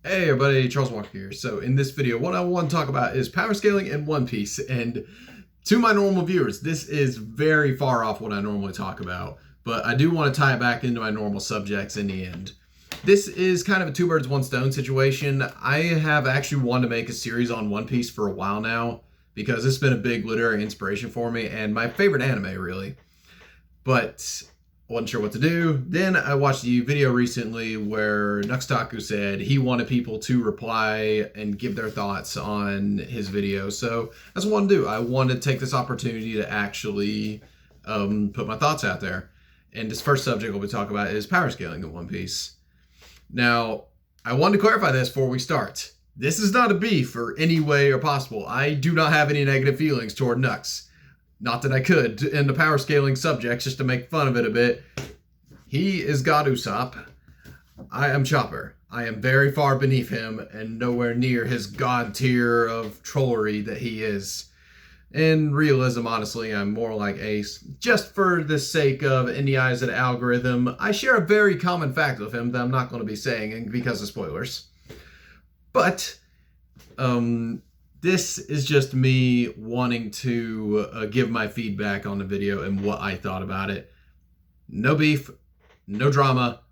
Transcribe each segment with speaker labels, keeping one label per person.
Speaker 1: Hey everybody, Charles Walker here. So in this video, what I want to talk about is power scaling in One Piece. And to my normal viewers, this is very far off what I normally talk about, but I do want to tie it back into my normal subjects in the end. This is kind of a two birds, one stone situation. I have actually wanted to make a series on One Piece for a while now because it's been a big literary inspiration for me and my favorite anime, really. But wasn't sure what to do. Then I watched a video recently where NuxTaku said he wanted people to reply and give their thoughts on his video. So that's what I want to do. I want to take this opportunity to actually put my thoughts out there. And this first subject we'll be talking about is power scaling in One Piece. Now, I want to clarify this before we start. This is not a beef or any way or possible. I do not have any negative feelings toward Nux. Not that I could in the power scaling subjects just to make fun of it a bit. He is God Usopp. I am Chopper. I am very far beneath him and nowhere near his god tier of trollery that he is. In realism, honestly, I'm more like Ace. Just for the sake of in the eyes of the algorithm, I share a very common fact with him that I'm not going to be saying because of spoilers. But, this is just me wanting to give my feedback on the video and what I thought about it. No beef, no drama,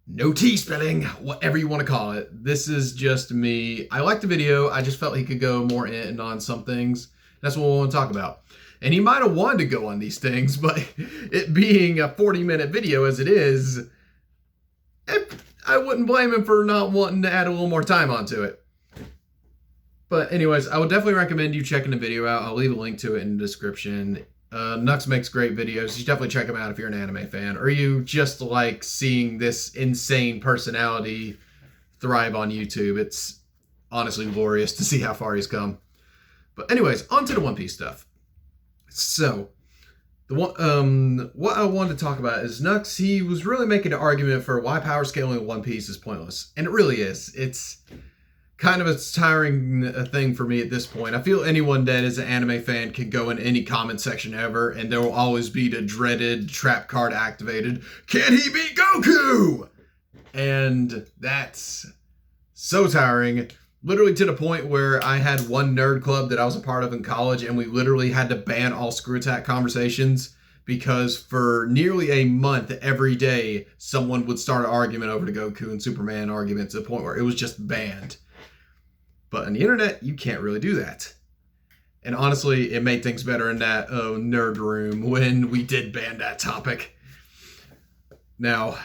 Speaker 1: no tea spilling, whatever you want to call it. This is just me. I liked the video. I just felt he could go more in on some things. That's what we want to talk about. And he might have wanted to go on these things, but it being a 40-minute video as it is, I wouldn't blame him for not wanting to add a little more time onto it. But anyways, I would definitely recommend you checking the video out. I'll leave a link to it in the description. Nux makes great videos. You should definitely check him out if you're an anime fan. Or you just like seeing this insane personality thrive on YouTube. It's honestly glorious to see how far he's come. But anyways, on to the One Piece stuff. So, what I wanted to talk about is Nux, he was really making an argument for why power scaling in One Piece is pointless. And it really is. It's kind of a tiring thing for me at this point. I feel anyone that is an anime fan can go in any comment section ever, and there will always be the dreaded trap card activated, "Can he beat Goku?" And that's so tiring. Literally to the point where I had one nerd club that I was a part of in college, and we literally had to ban all Screw Attack conversations because for nearly a month, every day, someone would start an argument over the Goku and Superman argument to the point where it was just banned. But on the internet, you can't really do that. And honestly, it made things better in that nerd room when we did ban that topic. Now,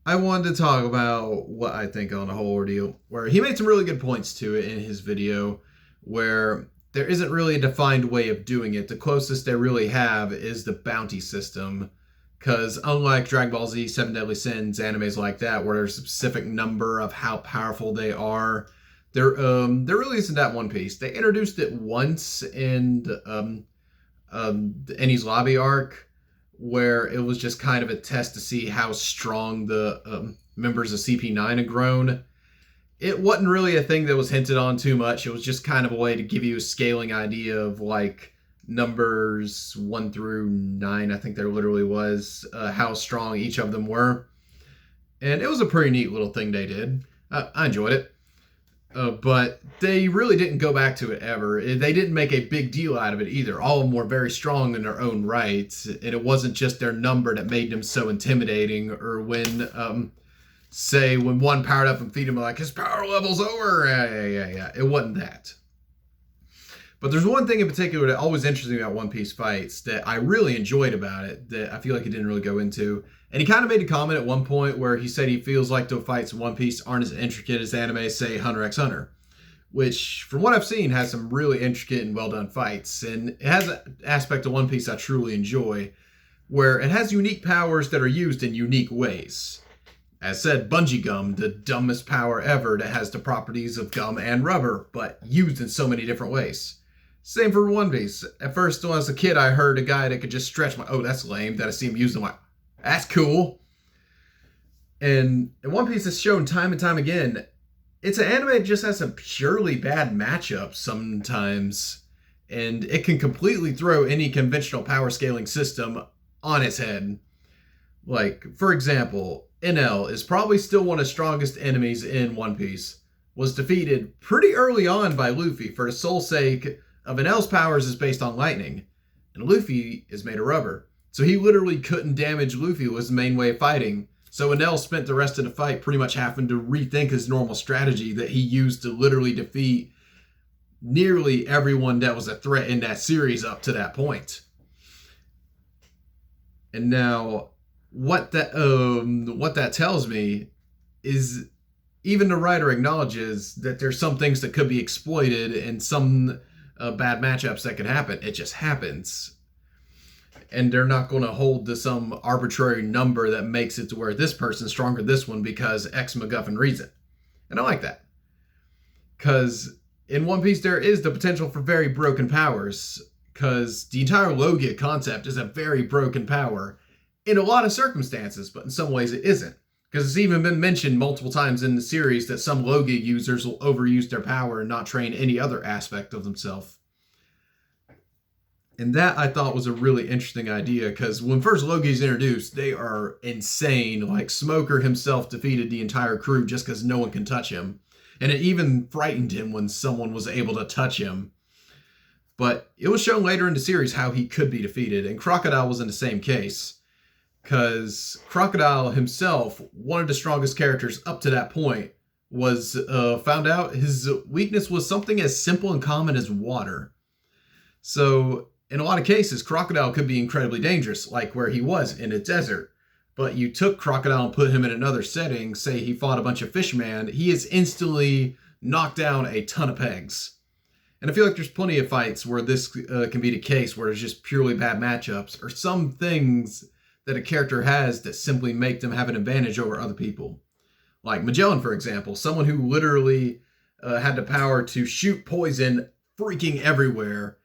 Speaker 1: I wanted to talk about what I think on the whole ordeal, where he made some really good points to it in his video, where there isn't really a defined way of doing it. The closest they really have is the bounty system. Because unlike Dragon Ball Z, Seven Deadly Sins, animes like that, where there's a specific number of how powerful they are, there really isn't that One Piece. They introduced it once in the Enies Lobby arc, where it was just kind of a test to see how strong the members of CP9 had grown. It wasn't really a thing that was hinted on too much. It was just kind of a way to give you a scaling idea of like numbers 1 through 9, I think there literally was, how strong each of them were. And it was a pretty neat little thing they did. I enjoyed it. But they really didn't go back to it ever. They didn't make a big deal out of it either. All of them were very strong in their own right. And it wasn't just their number that made them so intimidating, or when, say, when one powered up and feed him like, his power level's over. Yeah. It wasn't that. But there's one thing in particular that always interests me about One Piece fights that I really enjoyed about it that I feel like he didn't really go into. And he kind of made a comment at one point where he said he feels like the fights in One Piece aren't as intricate as anime, say, Hunter x Hunter. Which, from what I've seen, has some really intricate and well-done fights. And it has an aspect of One Piece I truly enjoy, where it has unique powers that are used in unique ways. As said, bungee gum, the dumbest power ever that has the properties of gum and rubber, but used in so many different ways. Same for One Piece. At first, when I was a kid, I heard a guy that could just stretch my... Oh, that's lame. That I see him using them. Like, that's cool. And One Piece is shown time and time again. It's an anime that just has some purely bad matchups sometimes. And it can completely throw any conventional power scaling system on its head. Like, for example, NL is probably still one of the strongest enemies in One Piece, was defeated pretty early on by Luffy for the sole sake of NL's powers is based on lightning, and Luffy is made of rubber. So he literally couldn't damage Luffy was the main way of fighting. So NL spent the rest of the fight pretty much having to rethink his normal strategy that he used to literally defeat nearly everyone that was a threat in that series up to that point. And now, what that tells me is even the writer acknowledges that there's some things that could be exploited and some bad matchups that could happen. It just happens. And they're not going to hold to some arbitrary number that makes it to where this person's stronger than this one because X MacGuffin reason. And I like that. Because in One Piece, there is the potential for very broken powers. Because the entire Logia concept is a very broken power in a lot of circumstances, but in some ways it isn't. Because it's even been mentioned multiple times in the series that some Logia users will overuse their power and not train any other aspect of themselves. And that I thought was a really interesting idea because when first Logi's introduced, they are insane. Like Smoker himself defeated the entire crew just because no one can touch him. And it even frightened him when someone was able to touch him. But it was shown later in the series how he could be defeated. And Crocodile was in the same case. Because Crocodile himself, one of the strongest characters up to that point, was found out his weakness was something as simple and common as water. So in a lot of cases, Crocodile could be incredibly dangerous, like where he was in a desert. But you took Crocodile and put him in another setting, say he fought a bunch of fishermen, he is instantly knocked down a ton of pegs. And I feel like there's plenty of fights where this can be the case, where it's just purely bad matchups, or some things that a character has that simply make them have an advantage over other people. Like Magellan, for example, someone who literally had the power to shoot poison freaking everywhere.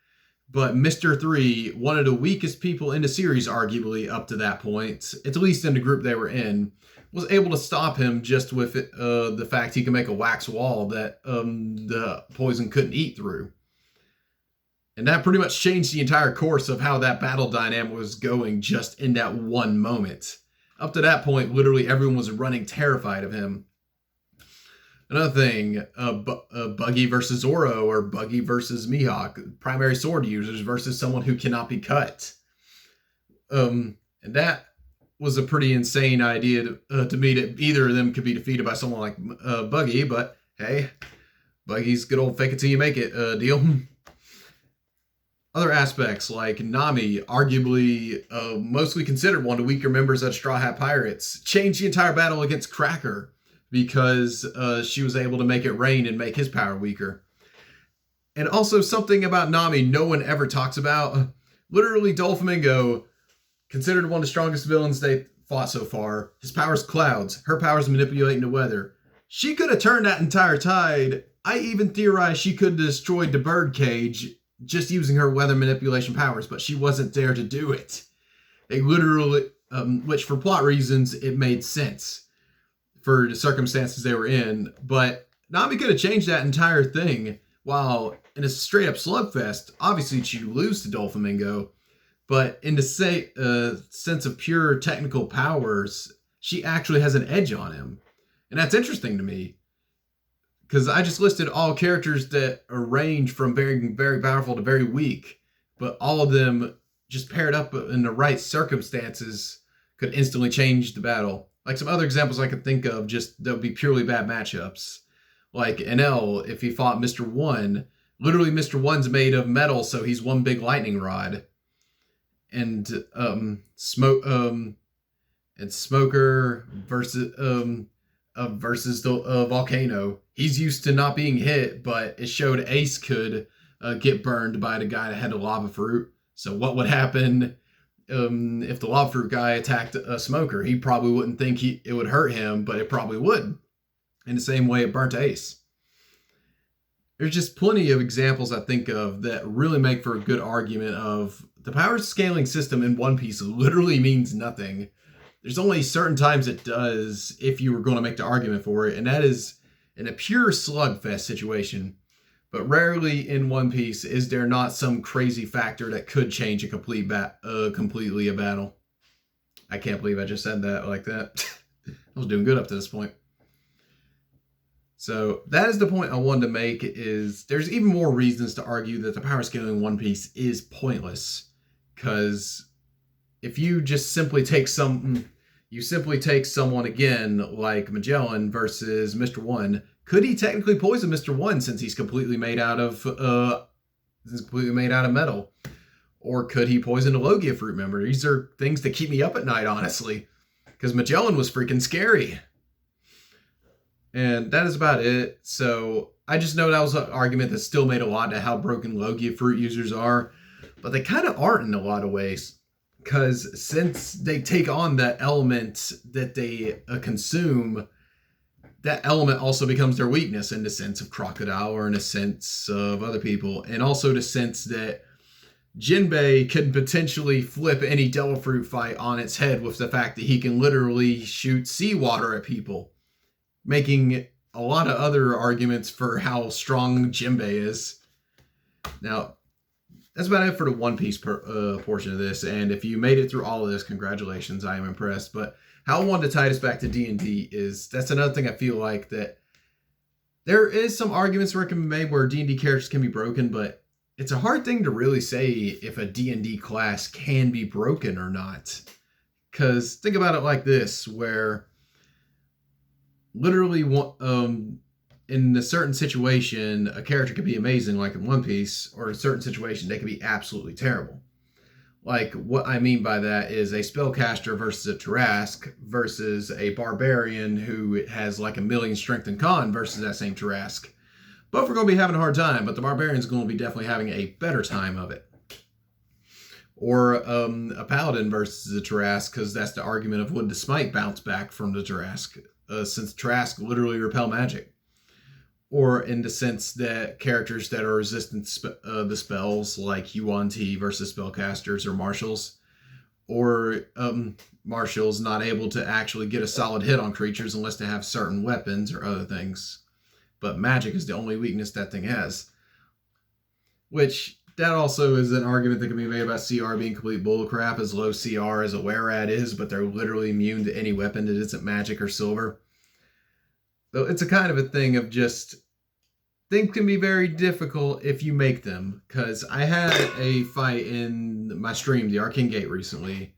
Speaker 1: But Mr. 3, one of the weakest people in the series, arguably, up to that point, at least in the group they were in, was able to stop him just with the fact he can make a wax wall that the poison couldn't eat through. And that pretty much changed the entire course of how that battle dynamic was going just in that one moment. Up to that point, literally everyone was running terrified of him. Another thing, Buggy versus Zoro or Buggy versus Mihawk, primary sword users versus someone who cannot be cut. And that was a pretty insane idea to me that either of them could be defeated by someone like Buggy, but hey, Buggy's good old fake it till you make it deal. Other aspects like Nami, arguably mostly considered one of the weaker members of Straw Hat Pirates, changed the entire battle against Cracker because she was able to make it rain and make his power weaker. And also something about Nami no one ever talks about. Literally, Doflamingo, considered one of the strongest villains they fought so far. His power's clouds. Her power's manipulating the weather. She could have turned that entire tide. I even theorized she could have destroyed the birdcage just using her weather manipulation powers, but she wasn't there to do it. They literally, which for plot reasons, it made sense for the circumstances they were in, but Nami could have changed that entire thing. While in a straight up slugfest, obviously she lose to Doflamingo, but in the sense of pure technical powers, she actually has an edge on him. And that's interesting to me, because I just listed all characters that range from very, very powerful to very weak, but all of them just paired up in the right circumstances could instantly change the battle. Like some other examples I could think of, just that would be purely bad matchups. Like NL, if he fought Mr. 1, literally Mr. 1's made of metal, so he's one big lightning rod. And Smoker versus the Volcano. He's used to not being hit, but it showed Ace could get burned by the guy that had a lava fruit. So what would happen if the lava fruit guy attacked a Smoker? He probably wouldn't think it would hurt him, but it probably would. In the same way it burnt Ace. There's just plenty of examples I think of that really make for a good argument of the power scaling system in One Piece literally means nothing. There's only certain times it does if you were going to make the argument for it, and that is in a pure slugfest situation. But rarely in One Piece is there not some crazy factor that could change a completely a battle. I can't believe I just said that like that. I was doing good up to this point. So that is the point I wanted to make, is there's even more reasons to argue that the power scaling in One Piece is pointless. Because if you just simply take someone again, like Magellan versus Mr. One, could he technically poison Mr. One since he's completely made out of metal? Or could he poison a Logia fruit member? These are things that keep me up at night, honestly. Because Magellan was freaking scary. And that is about it. So I just know that was an argument that still made a lot to how broken Logia fruit users are. But they kind of aren't in a lot of ways. Because since they take on that element that they consume, that element also becomes their weakness in the sense of Crocodile or in a sense of other people. And also the sense that Jinbei can potentially flip any Devil Fruit fight on its head with the fact that he can literally shoot seawater at people, making a lot of other arguments for how strong Jinbei is. Now, that's about it for the One Piece portion of this, and if you made it through all of this, congratulations, I am impressed. But how I wanted to tie this back to D&D is, that's another thing I feel like that there is some arguments where it can be made where D&D characters can be broken, but it's a hard thing to really say if a D&D class can be broken or not. Because think about it like this, where literally in a certain situation, a character could be amazing, like in One Piece, or in a certain situation, they could be absolutely terrible. Like, what I mean by that is a spellcaster versus a Tarrasque versus a barbarian who has like 1,000,000 strength and con versus that same Tarrasque. Both are going to be having a hard time, but the barbarian's going to be definitely having a better time of it. Or a paladin versus a Tarrasque, because that's the argument of would the smite bounce back from the Tarrasque, since Tarrasque literally repel magic. Or in the sense that characters that are resistant to the spells, like Yuan-Ti versus spellcasters or marshals, or marshals not able to actually get a solid hit on creatures unless they have certain weapons or other things. But magic is the only weakness that thing has. Which, that also is an argument that can be made about CR being complete bullcrap, as low CR as a Were-Rat is, but they're literally immune to any weapon that isn't magic or silver. So it's a kind of a thing of just, things can be very difficult if you make them. Because I had a fight in my stream, the Arcane Gate, recently,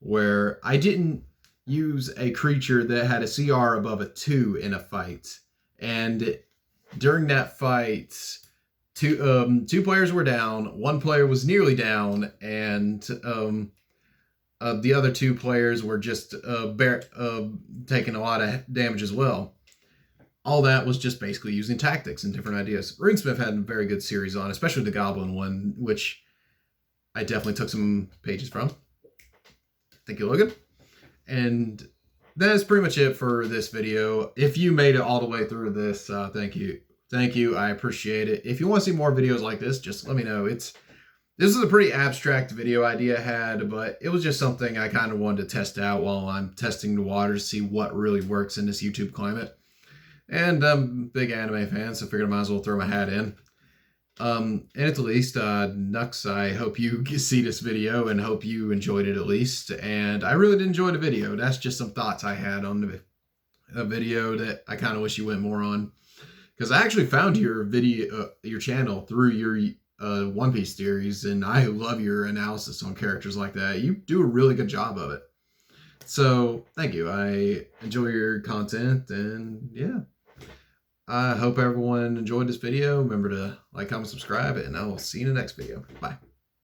Speaker 1: where I didn't use a creature that had a CR above a 2 in a fight. And during that fight, two players were down, one player was nearly down, and the other 2 players were just taking a lot of damage as well. All that was just basically using tactics and different ideas. Runesmith had a very good series on, especially the Goblin one, which I definitely took some pages from. Thank you, Logan. And that is pretty much it for this video. If you made it all the way through this, thank you. Thank you. I appreciate it. If you want to see more videos like this, just let me know. This is a pretty abstract video idea I had, but it was just something I kind of wanted to test out while I'm testing the water to see what really works in this YouTube climate. And I'm a big anime fan, so I figured I might as well throw my hat in. And at the least, Nux, I hope you see this video and hope you enjoyed it at least. And I really did enjoy the video. That's just some thoughts I had on the video that I kind of wish you went more on. Because I actually found your video, your channel through your One Piece series, and I love your analysis on characters like that. You do a really good job of it. So, thank you. I enjoy your content, and yeah. I hope everyone enjoyed this video. Remember to like, comment, subscribe, and I will see you in the next video. Bye.